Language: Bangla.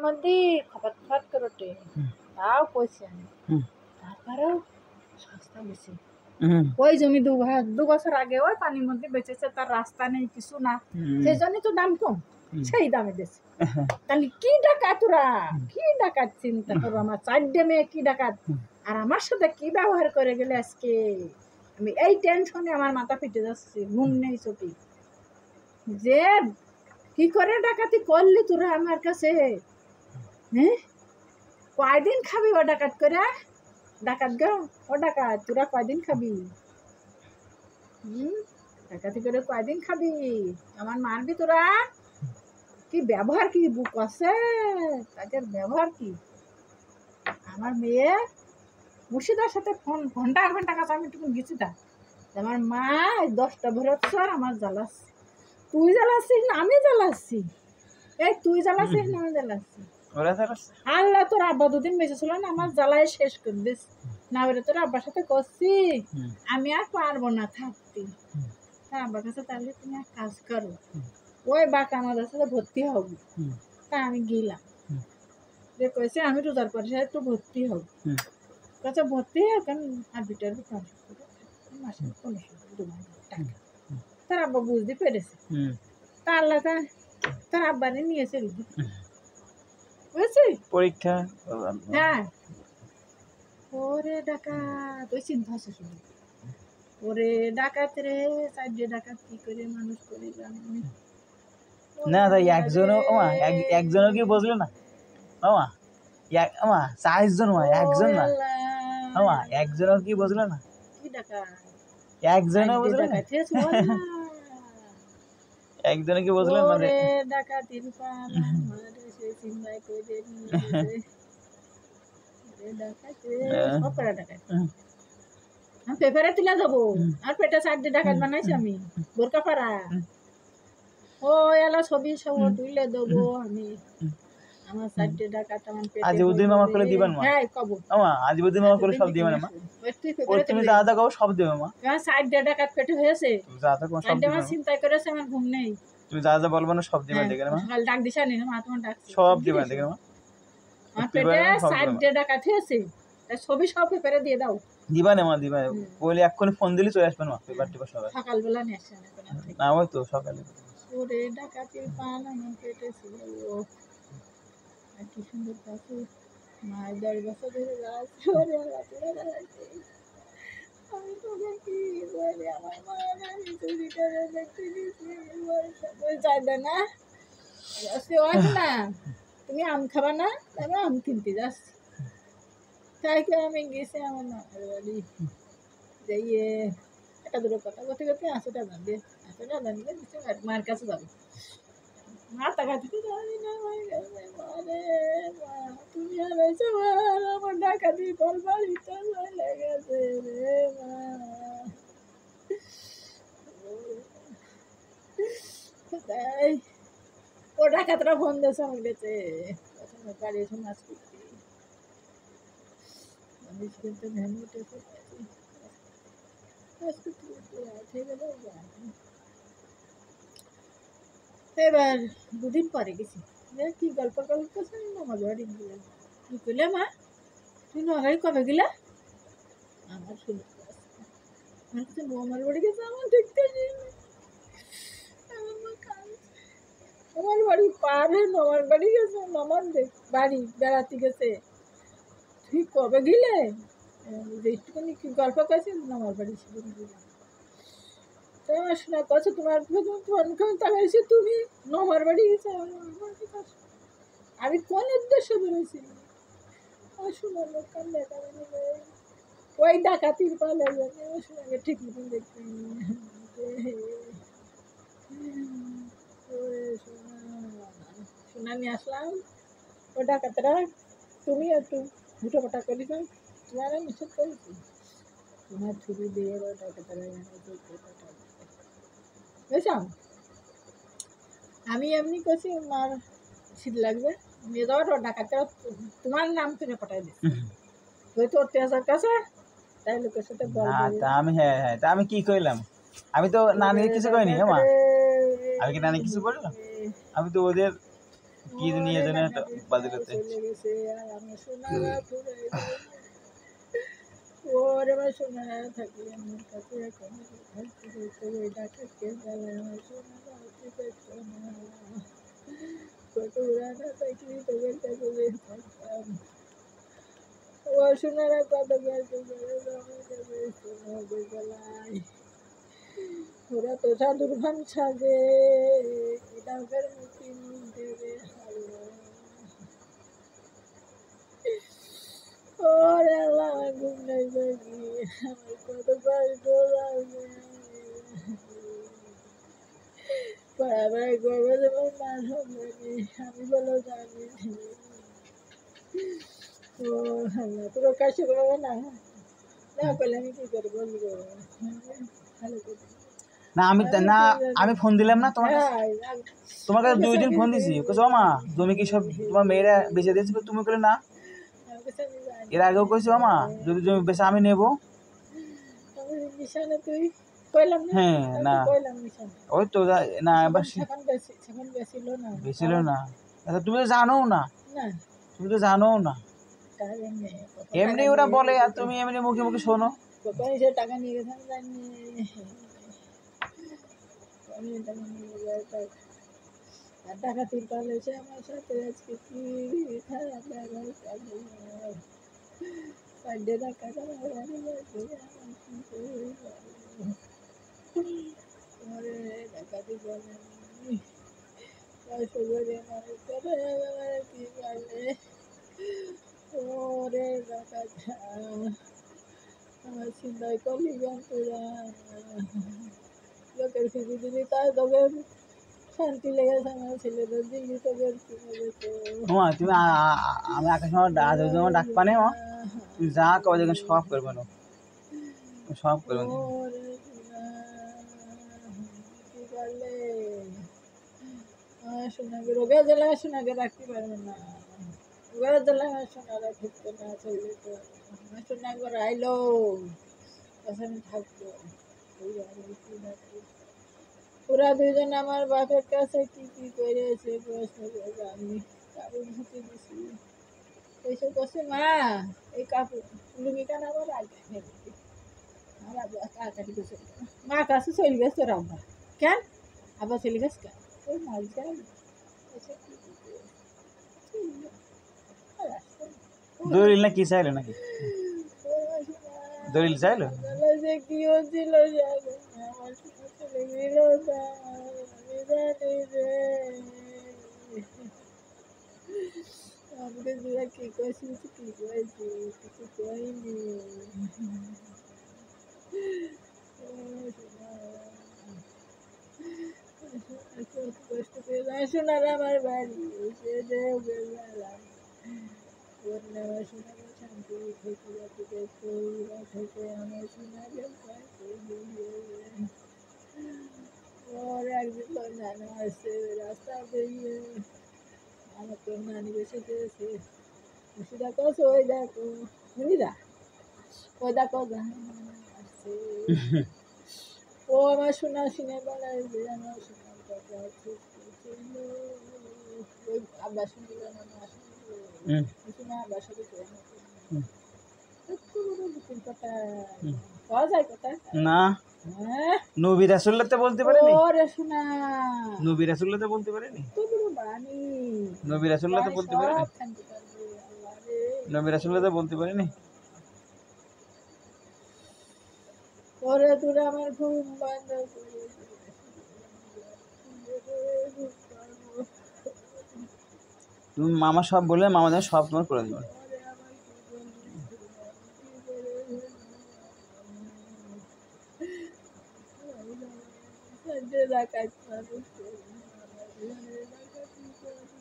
মধ্যে খপাত খপাত করতে তাও কইছি আমি তারপরেও সস্তা বেশি ওই জমি দু বছর আগে ওই পানির মধ্যে বেচেছে তার রাস্তা নেই কিছু না সেই জন্যই তো দাম কম সেই দামে দিচ্ছে তাহলে কি ডাকাত তোরা কি ডাকাত চিন্তা করো আমার 4 মেয়ে কি ডাকাত আর আমার সাথে কি ব্যবহার করে গেলে আজকে আমি এই টেনশনে আমার মাথা ফেটে যাচ্ছে ঘুম নেই চোখে যে কি করে ডাকাতি করলি তোরা আমার কাছে হ্যাঁ কয়দিন খাবি ও ডাকাত করে ডাকাত গো ও ডাকাত তোরা কয়দিন খাবি ডাকাতি করে কয়দিন খাবি আমার মারবি তোরা কি ব্যবহার কি বুক আছে তাদের ব্যবহার কি আমার মেয়ে মুর্শিদার সাথে ফোন ঘন্টা ঘন্টা কাছে আমি একটু গেছি তা আমার মা 10টা ভরৎসর আমার জ্বালাস তুই জ্বালাচ্ছিস না আমি জ্বালাচ্ছি এই তুই জ্বালাচ্ছিস না আমি জ্বালাচ্ছি আল্লাহ তোর আব্বা দুদিন বেঁচে ছিল না আমার জ্বালায় শেষ করে দিস না বলে তোর আব্বার সাথে করছি আমি আর পারবো না থাকতে তা আব্বার কাছে তাহলে তুমি এক কাজ করো ওই বাঁকা আমাদের সাথে ভর্তি হবো তা আমি গেলাম যে কয়েছে আমি রোজার পয়সা একটু ভর্তি হব কাছে ভর্তি এখন আর বিটার মাসে 1500 টাকা তার আব্বা বুঝতে পেরেছে তা আল্লাহ তার আব্বারে নিয়েছে বুঝছি পরীক্ষা হ্যাঁ ওরে ডাকাত ওই চিন্তা আছে শুধু ওরে ডাকাত রে 4 ডাকাত কি করে মানুষ করে জানি না তাই একজনও একজনও কি বুঝলো না মামা আমা 4 জন একজন না মামা একজনও কি বুঝলো না কি ডাকাত একজনও বুঝলো না একজনও কি বুঝলো না ওরে ডাকাতির পালা মারে সে চিন্তাই করে নিয়ে ডাকাত সব করে ডাকাত আমি পেপারে তুলে দেবো আর পেটে 4 ডাকাত বানাইছি আমি বোরকা পাড়া ও এলা ছবি সব তুলে দেবো আমি আমার 4 ডাকাত আমার পেটে আজিবুদ্দিন মামা করে দিবেন মা হ্যাঁ কব আমা আজিবুদ্দিন মামা করে সব দিবেন মা তুমি যা যা কও সব দেবে মা আমার 4 ডাকাত পেটে হয়েছে তুমি যা যা কও সব দিবে আমার চিন্তা করেছে আমার ঘুম নেই তুমি যা যা বলবো না সব দিবেন দেখেন মা কাল ডাক দিছা নি মা তোমার ডাক সব দিবেন দেখেন মা আমার পেটে 4 ডাকাত হয়েছে তাই ছবি সব পেপারে দিয়ে দাও দিবা না মা দিবা বলি এক্ষুনি ফোন দিলে চলে আসবেন মা পেপার টিপা সবাই সকালবেলা নিয়ে আসেন না ওই তো সকালে ওরে ডাকাতির পান আমার পেটে ছিল আর কি সুন্দর কাছে মায়ের 10 বছর ধরে যাচ্ছে ওরে আমি তোকে কি বলি আমার মায়ের আমি চুরি করে দেখতে দিচ্ছি ওই যাইবে না না তুমি আম খাবা না আমি আম কিনতে যাচ্ছি তাই কি আমি গেছি আমার মায়ের বাড়ি যাইয়ে একটা দুটো কথা করতে করতে 80 টাকা দিয়ে 80 টাকা দিলে মার কাছে যাবে মাথা কাটিতে জানি না মারে মা তুমি আর এসে আমার ডাকাতি ফল বাড়িতে লেগেছে রে মা তাই ও ডাকাতরা ফোন দিয়েছে আমার কাছে বাড়ি এসে মাছ করতে মাছ করতে ধ্যান উঠেছে এবার 2 দিন পরে গেছি কি গল্প করছে আমার বাড়ি গেলাম কি করলে মা তুই নগাড়ি কবে গেলা আমার শুনে আমার কাছে আমার বাড়ি গেছে আমার দেখতে আমার বাড়ি পারে আমার বাড়ি গেছে আমার বাড়ি বেড়াতে গেছে তুই কবে গেলে একটুখানি কি গল্প করছি আমার বাড়ি ছিল তোমার শোনা কথা তোমার ফোন তাকাইছে তুমি নমার বাড়ি গেছে আমি কোন উদ্দেশ্যে বেরোছি শোনার লোক কান্দে ওই ডাকাতির পালে শোনাকে ঠিক মতন দেখতে শোনা নিয়ে আসলাম ও ডাকাতরা তুমি একটু দুটো পাটা করি তোমার নিষেধ করেছি তোমার ছবি দিয়ে ডাকাতরা বুঝলাম আমি এমনি করছি মার শীত লাগবে নিয়ে যাওয়ার ডাকাতরা তোমার নাম তুলে পাঠাই দিচ্ছি ওই তো অত্যাচার কাছে তাই লোকের সাথে আমি হ্যাঁ তা আমি কি কইলাম আমি তো নানি কিছু কইনি মা আমি কি নানি কিছু বললাম আমি তো ওদের কি নিয়ে জানে একটা বাদিলতে চলে গেছে আর আমার সোনারা পুরাই ওরে আমার সোনারা থাকলে আমার কাছে এখন থাকতে থাকতে ওই ডাকাতকে জ্বালায় আমার সোনারা হতে পারতো না কত উড়ানা থাকলে তোদের কাছে বের থাকতাম ও সোনারা কত গেছে আমার কাছে সোনাদের গলায় ওরা তো সাধুর ভান সাজে এটা ওদের মুক্তি মুখ দেবে আল্লাহ ওরে আল্লাহ আমার ঘুম নাই বাকি আমার কত কষ্ট লাগে পড়াবার করবো যেমন মার হবে আমি বলো জানি ও আল্লাহ পুরো কাজ করবো না না করলে আমি কি করে বলবো ভালো করে না আমি ফোন দিলাম না তোমার কাছে তোমার কাছে 2 দিন ফোন দিছি কইছো মা জমি কি সব তোমার মেয়েরা বেচে দিয়েছে তুমি কইলে না এর আগেও কইছো মা যদি জমি বেচে আমি নেব নিশানে তুই কইলাম না হ্যাঁ না কইলাম নিশানে ওই তো না এবার এখন বেশিল না বেছিল না আচ্ছা তুমি তো জানো না না তুমি তো জানো না তার এমনি ওরা বলে আর তুমি এমনি মুখে মুখে শোনো কখন সে টাকা নিয়ে গেছে আমি জানি আমি টাকা নিয়ে গেছে আর টাকা তিন পালেছে আমার সাথে আজকে কি খারাপ লাগে পান্ডে টাকা তোমারে টাকা দিব পয়সা করে মানুষ করে আমার কি পারলে ওরে টাকা আমার চিন্তায় করলি তোরা লোকের খুশি দিলি তাই তবে শান্তি লেগেছে আমার ছেলেদের দিলি তবে কিভাবে তো তুমি আমি আকাশ আমার ডাক পানে তুই যা কবে দেখেন সব করবে না সব করবে না ওরে কি করলে সোনাকে রোগে জ্বালায় সোনাকে রাখতে পারবে না রোগে জ্বালায় সোনা রাখতে না চললে তো আমার সোনা একবার আইলো তখন আমি থাকবো ওরা দুজন আমার বাপের কাছে কি কি করেছে প্রশ্ন করবে আমি কাপড় ধুতে দিছি এইসব করছে মা এই কাপড় লুঙ্গি কান আবার আগে আমার আব্বা কাকাটি করছে মা কাছে চলে গেছে তোর আব্বা কেন আব্বা চলে গেছে কেন ওই মাছ কেন দলিল না কি চাইলো নাকি দলিল চাইলো যে কি হচ্ছিল আমার ছেলে গেল আমি জানি রে আমাকে দুরা কি কইছি কি কইছি কিছু কইনি কষ্ট করে শোনার আমার বাড়ি সে দেও গেলাম ওর নেওয়া শোনা শান্তি থেকে যাতে থেকে আমার শোনা ওর একদিন তোর নানা আসছে রাস্তা বেরিয়ে আমার তোর নানি বসে গেছে দেখো ওই দেখো শুনিদা ওই দেখো আসছে ও আমার শোনা শুনে বেড়ায় যে আমার শোনার কথা ওই আব্বা শুনছিল না মা শুনছিল শোনা আব্বার সাথে পাওয়া যায় কোথায় না নবী রাসূলুল্লাহ বলতে পারেনি ওরে শোনা নবী রাসূলুল্লাহ বলতে পারেনি তো বড় বাণী নবী রাসূলুল্লাহ বলতে পারেনি নবী রাসূলুল্লাহ বলতে পারেনি ওরে তোরা আমার ঘুম বন্ধ করে তুমি মামা সব বললে মামা যেন সব তোমার করে দেবে